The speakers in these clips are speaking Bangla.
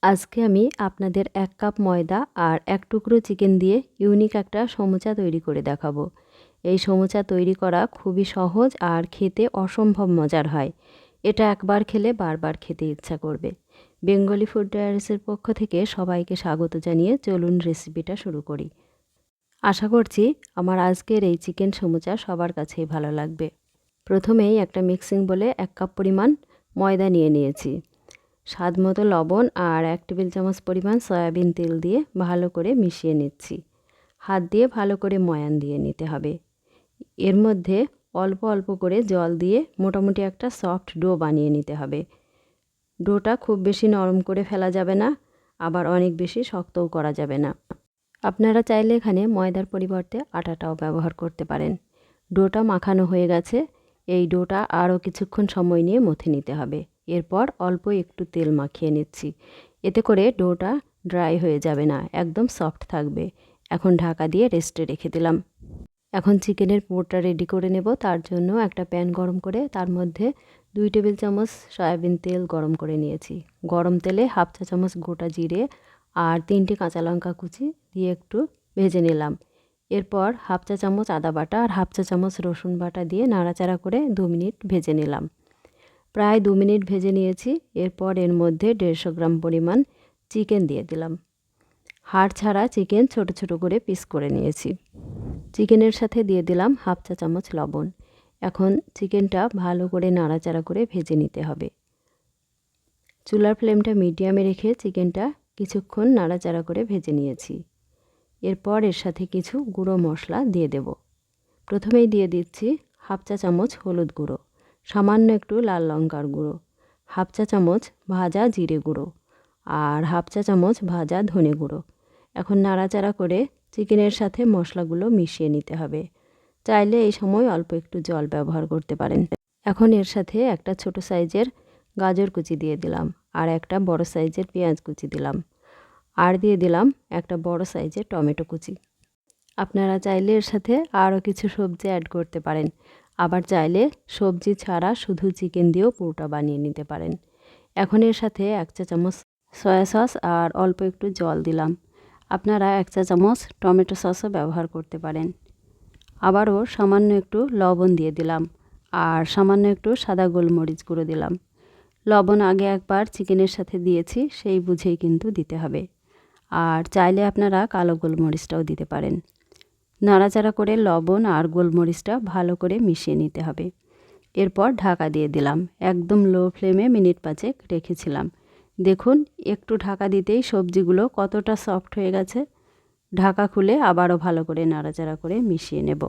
আজকে আমি আপনাদের 1 কাপ ময়দা আর 1 টুকরো চিকেন দিয়ে ইউনিক একটা সমুচা তৈরি করে দেখাবো। এই সমুচা তৈরি করা খুবই সহজ আর খেতে অসম্ভব মজার হয়। এটা একবার খেলে বারবার খেতে ইচ্ছা করবে। বেঙ্গলি ফুড ডায়ারিসের পক্ষ থেকে সবাইকে স্বাগত জানিয়ে চলুন রেসিপিটা শুরু করি। আশা করছি আমার আজকের এই চিকেন সমুচা সবার কাছেই ভালো লাগবে। প্রথমেই একটা মিক্সিং বলে 1 কাপ পরিমাণ ময়দা নিয়েছি। স্বাদ মতো লবণ আর 1 টেবিল চামচ পরিমাণ সয়াবিন তেল দিয়ে ভালো করে মিশিয়ে নিচ্ছি। হাত দিয়ে ভালো করে ময়ান দিয়ে নিতে হবে। এর মধ্যে অল্প অল্প করে জল দিয়ে মোটামুটি একটা সফট ডো বানিয়ে নিতে হবে। ডোটা খুব বেশি নরম করে ফেলা যাবে না, আবার অনেক বেশি শক্তও করা যাবে না। আপনারা চাইলে এখানে ময়দার পরিবর্তে আটাটাও ব্যবহার করতে পারেন। ডোটা মাখানো হয়ে গেছে। এই ডোটা আরও কিছুক্ষণ সময় নিয়ে মথে নিতে হবে। এরপর অল্প একটু তেল মাখিয়ে নিচ্ছি। এতে করে ডোটা ড্রাই হয়ে যাবে না, একদম সফট থাকবে। এখন ঢাকা দিয়ে রেস্টে রেখে দিলাম। এখন চিকেনের পুরটা রেডি করে নেব। তার জন্য একটা প্যান গরম করে তার মধ্যে 2 টেবিল চামচ সয়াবিন তেল গরম করে নিয়েছি। গরম তেলে হাফ চা চামচ গোটা জিরে আর 3টে কাঁচা লঙ্কা কুচি দিয়ে একটু ভেজে নিলাম। এরপর হাফ চা চামচ আদা বাটা আর হাফ চা চামচ রসুন বাটা দিয়ে নাড়াচাড়া করে 2 মিনিট ভেজে নিলাম। প্রায় 2 মিনিট ভেজে নিয়েছি। এরপর এর মধ্যে 150 গ্রাম পরিমাণ চিকেন দিয়ে দিলাম। হাড় ছাড়া চিকেন ছোট ছোট করে পিস করে নিয়েছি। চিকেনের সাথে দিয়ে দিলাম হাফ চা চামচ লবণ। এখন চিকেনটা ভালো করে নাড়াচাড়া করে ভেজে নিতে হবে। চুলার ফ্লেমটা মিডিয়ামে রেখে চিকেনটা কিছুক্ষণ নাড়াচাড়া করে ভেজে নিয়েছি। এরপর এর সাথে কিছু গুঁড়ো মশলা দিয়ে দেব। প্রথমেই দিয়ে দিচ্ছি হাফ চা চামচ হলুদ গুঁড়ো, সামান্য একটু লাল লঙ্কার গুঁড়ো, হাফ চা চামচ ভাজা জিরে গুঁড়ো আর হাফ চা চামচ ভাজা ধনে গুঁড়ো। এখন নাড়াচাড়া করে চিকেনের সাথে মশলাগুলো মিশিয়ে নিতে হবে। চাইলে এই সময় অল্প একটু জল ব্যবহার করতে পারেন। এখন এর সাথে একটা ছোট সাইজের গাজর কুচি দিয়ে দিলাম আর একটা বড় সাইজের পেঁয়াজ কুচি দিলাম আর দিয়ে দিলাম একটা বড় সাইজের টমেটো কুচি। আপনারা চাইলে এর সাথে আরও কিছু সবজি অ্যাড করতে পারেন, আবার চাইলে সবজি ছাড়া শুধু চিকেন দিয়েও পুরোটা বানিয়ে নিতে পারেন। এখন এর সাথে 1 চা চামচ সয়া সস আর অল্প একটু জল দিলাম। আপনারা 1 চা চামচ টমেটো সসও ব্যবহার করতে পারেন। আবারও সামান্য একটু লবণ দিয়ে দিলাম আর সামান্য একটু সাদা গোলমরিচ গুঁড়ো দিলাম। লবণ আগে একবার চিকেনের সাথে দিয়েছি, সেই বুঝেই কিন্তু দিতে হবে। আর চাইলে আপনারা কালো গোলমরিচটাও দিতে পারেন। নাড়াচাড়া করে লবণ আর গোলমরিচটা ভালো করে মিশিয়ে নিতে হবে। এরপর ঢাকা দিয়ে দিলাম। একদম লো ফ্লেমে মিনিট 5 রেখেছিলাম। দেখুন একটু ঢাকা দিতেই সবজিগুলো কতটা সফট হয়ে গেছে। ঢাকা খুলে আবারও ভালো করে নাড়াচাড়া করে মিশিয়ে নেব।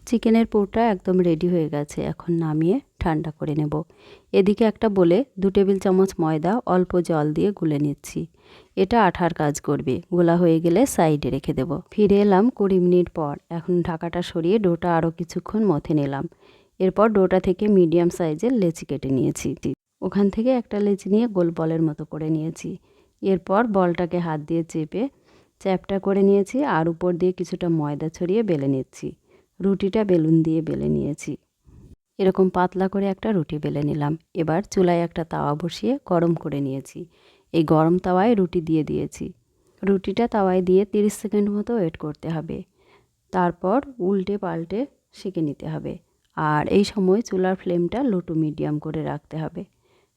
চিকেনের পুরটা একদম রেডি হয়ে গেছে। এখন নামিয়ে ঠান্ডা করে নেব। এদিকে একটা বলে 2 টেবিল চামচ ময়দা অল্প জল দিয়ে গুলে নিচ্ছি। এটা আঠার কাজ করবে। গোলা হয়ে গেলে সাইডে রেখে দেব। ফিরে এলাম 20 মিনিট পর। এখন ঢাকাটা সরিয়ে ডোটা আরও কিছুক্ষণ মথে নিলাম। এরপর ডোটা থেকে মিডিয়াম সাইজের লেচি কেটে নিয়েছি। ওখান থেকে একটা লেচি নিয়ে গোল বলের মতো করে নিয়েছি। এরপর বলটাকে হাত দিয়ে চেপে চ্যাপটা করে নিয়েছি আর উপর দিয়ে কিছুটা ময়দা ছড়িয়ে বেলে নিচ্ছি। রুটিটা বেলুন দিয়ে বেলে নিয়েছি। এরকম পাতলা করে একটা রুটি বেলে নিলাম। এবার চুলায় একটা তাওয়া বসিয়ে গরম করে নিয়েছি। এই গরম তাওয়ায় রুটি দিয়ে দিয়েছি। রুটিটা তাওয়ায় দিয়ে 30 সেকেন্ড মতো ওয়েট করতে হবে। তারপর উল্টে পাল্টে সেঁকে নিতে হবে। আর এই সময় চুলার ফ্লেমটা লো টু মিডিয়াম করে রাখতে হবে।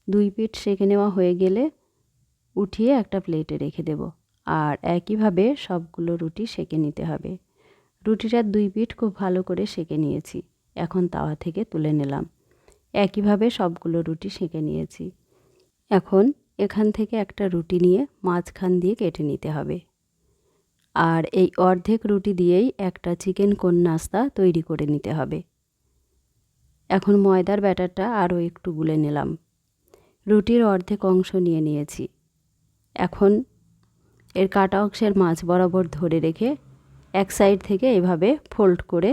2 পিঠ সেঁকে নেওয়া হয়ে গেলে উঠিয়ে একটা প্লেটে রেখে দেব। আর একইভাবে সবগুলো রুটি সেঁকে নিতে হবে। রুটিটার 2 পিঠ খুব ভালো করে সেঁকে নিয়েছি। এখন তাওয়া থেকে তুলে নিলাম। একইভাবে সবগুলো রুটি সেঁকে নিয়েছি। এখন এখান থেকে একটা রুটি নিয়ে মাঝখান দিয়ে কেটে নিতে হবে। আর এই অর্ধেক রুটি দিয়েই একটা চিকেন কোন নাস্তা তৈরি করে নিতে হবে। এখন ময়দার ব্যাটারটা আরও একটু গুলে নিলাম। রুটির অর্ধেক অংশ নিয়ে নিয়েছি। এখন এর কাটা অংশের মাঝ বরাবর ধরে রেখে এক সাইড থেকে এভাবে ফোল্ড করে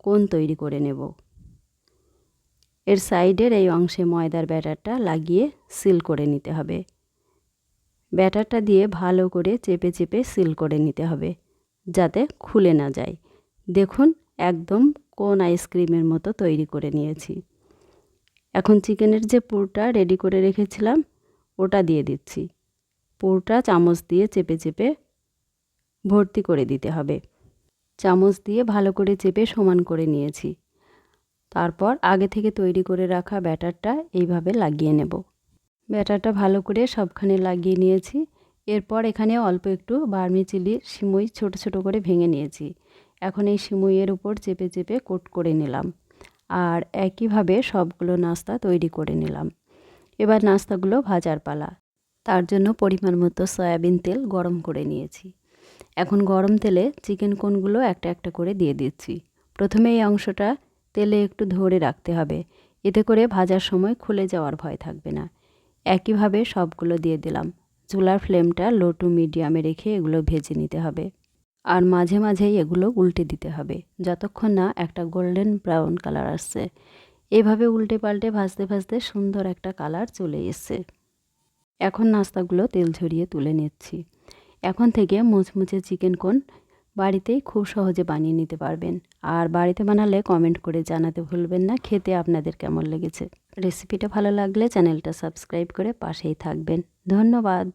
কোণ তৈরি করে নেব। এর সাইডের এই অংশে ময়দার ব্যাটারটা লাগিয়ে সিল করে নিতে হবে। ব্যাটারটা দিয়ে ভালো করে চেপে চেপে সিল করে নিতে হবে, যাতে খুলে না যায়। দেখুন একদম কোন আইসক্রিমের মতো তৈরি করে নিয়েছি। এখন চিকেনের যে পুরটা রেডি করে রেখেছিলাম ওটা দিয়ে দিচ্ছি। পুরোটা চামচ দিয়ে চেপে চেপে ভর্তি করে দিতে হবে। চামচ দিয়ে ভালো করে চেপে সমান করে নিয়েছি। তারপর আগে থেকে তৈরি করে রাখা ব্যাটারটা এইভাবে লাগিয়ে নেব। ব্যাটারটা ভালো করে সবখানে লাগিয়ে নিয়েছি। এরপর এখানে অল্প একটু ভার্মিসেলির সিমুই ছোট ছোট করে ভেঙে নিয়েছি। এখন এই সিমুইয়ের উপর চেপে চেপে কোট করে নিলাম। আর একইভাবে সবগুলো নাস্তা তৈরি করে নিলাম। এবার নাস্তাগুলো ভাজার পালা। তার জন্য পরিমাণ মতো সয়াবিন তেল গরম করে নিয়েছি। এখন গরম তেলে চিকেন কোনগুলো একটা একটা করে দিয়ে দিচ্ছি। প্রথমে এই অংশটা তেলে একটু ধরে রাখতে হবে, এতে করে ভাজার সময় খুলে যাওয়ার ভয় থাকবে না। একইভাবে সবগুলো দিয়ে দিলাম। চুলার ফ্লেমটা লো টু মিডিয়ামে রেখে এগুলো ভেজে নিতে হবে। আর মাঝে মাঝেই এগুলো উল্টে দিতে হবে, যতক্ষণ না একটা গোল্ডেন ব্রাউন কালার আসছে। এভাবে উল্টে পাল্টে ভাজতে ভাজতে সুন্দর একটা কালার চলে এসছে। এখন নাস্তাগুলো তেল ঝরিয়ে তুলে নিচ্ছি। এখন থেকে মুচমুচে চিকেন কোন বাড়িতেই খুব সহজে বানিয়ে নিতে পারবেন। আর বাড়িতে বানালে কমেন্ট করে জানাতে ভুলবেন না খেতে আপনাদের কেমন লেগেছে। রেসিপিটা ভালো লাগলে চ্যানেলটা সাবস্ক্রাইব করে পাশেই থাকবেন। ধন্যবাদ।